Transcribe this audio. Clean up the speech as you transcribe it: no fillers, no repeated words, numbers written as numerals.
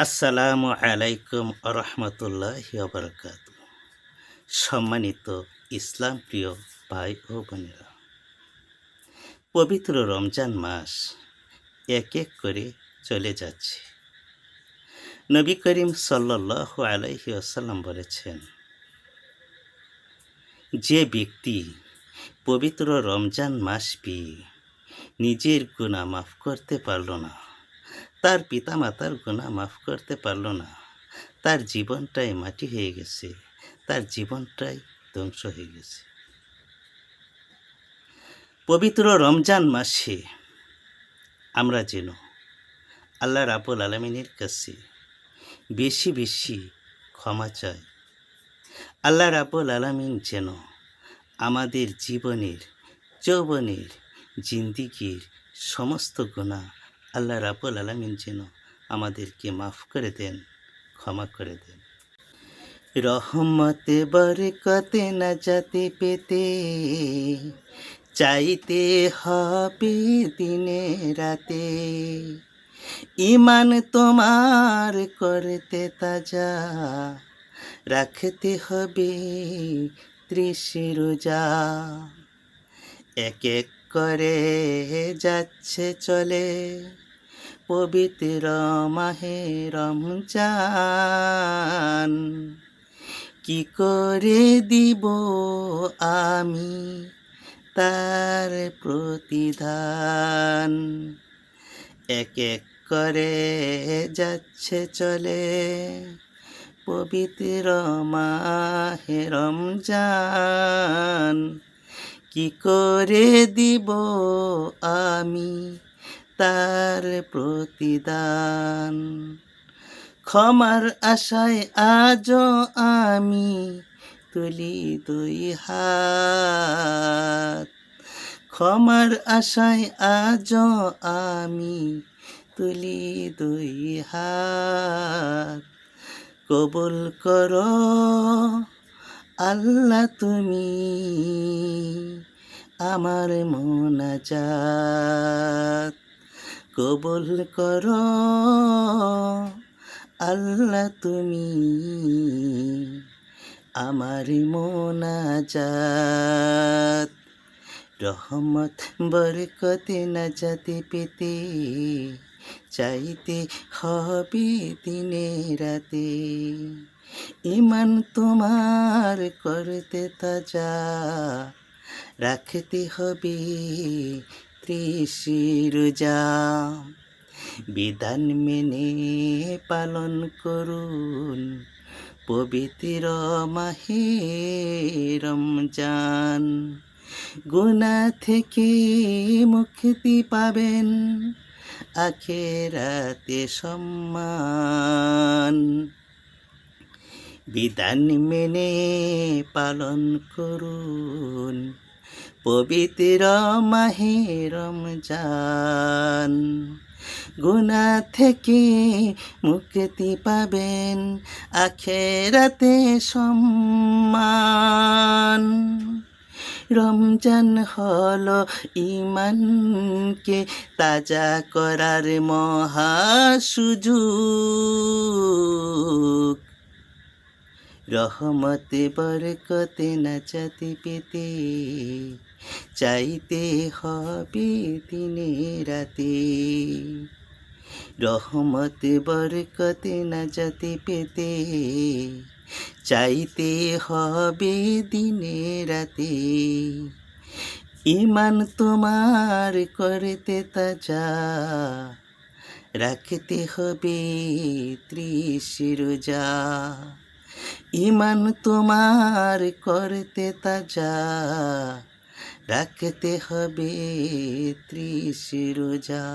আসসালামু আলাইকুম আরহামতুল্লাহি ওয়াবারাকাত। সম্মানিত ইসলাম প্রিয় ভাই ও বোনেরা, পবিত্র রমজান মাস এক এক করে চলে যাচ্ছে। নবী করিম সাল্লাল্লাহু আলাইহি ওয়াসাল্লাম বলেছেন, যে ব্যক্তি পবিত্র রমজান মাস পেয়ে নিজের গুনাহ মাফ করতে পারল না, তার পিতামাতার গুনাহ মাফ করতে পারল না, তার জীবনটাই মাটি হয়ে গেছে, তার জীবনটাই ধ্বংস হয়ে গেছে। পবিত্র রমজান মাসে আমরা যেন আল্লাহ রাব্বুল আলামিনের কাছে বেশি বেশি ক্ষমা চাই। আল্লাহ রাব্বুল আলামিন যেন আমাদের জীবনের, যৌবনের, জিন্দিগির সমস্ত গুনাহ আল্লাহ রাব্বুল আলামিন যেন আমাদেরকে মাফ করে দেন, ক্ষমা করে দেন। রহমতে বরকতে নাজাতে পেতে চাইতে হবে দিনে রাতে, ঈমান তোমার করতে তাজা, রাখতে হবে 30 রোজা। এক এক করে যাচ্ছে চলে পবিত্র মাহে রমজান, কি করে দিব আমি তার প্রতিদান। এক এক করে যাচ্ছে চলে পবিত্র মাহে রমজান, কি করে দিব আমি তার প্রতিদান। ক্ষমার আশায় আজও আমি তুলি 2 হাত, ক্ষমার আশায় আজও আমি তুলি 2 হাত। কবুল করো আল্লাহ তুমি আমার মোনাজাত, কবুল করো আল্লাহ তুমি আমার মোনাজাত। রহমত বরকতে নাজাতে পেতে চাইতে হবে দিনে রাতে, ঈমান তোমার করতে তাজা, রাখতে হবে 30 রোজা। বিধান মেনে পালন করুন পবিত্র মাহে রমজান, গুনাহ থেকে মুক্তি পাবেন, আখিরাতে সম্মান। বিধান মেনে পালন করুন পবিত্র মাহে রমজান, গুনাহ থেকে মুক্তি পাবেন, আখিরাতে সম্মান। রমজান হলো ঈমানকে তাজা করার মহা সুযোগ, রহমতে বরকতে নাজাতে পেতে চাইতে হবে দিনে রাতে। রহমতে বরকতে নাজাতে পেতে চাইতে হবে দিনে রাতে, ঈমান তোমার করতে তাজা, রাখতে হবে 30 রোজা। ঈমান তোমার করতে তাজা, রাখতে হবে 30 রোজা।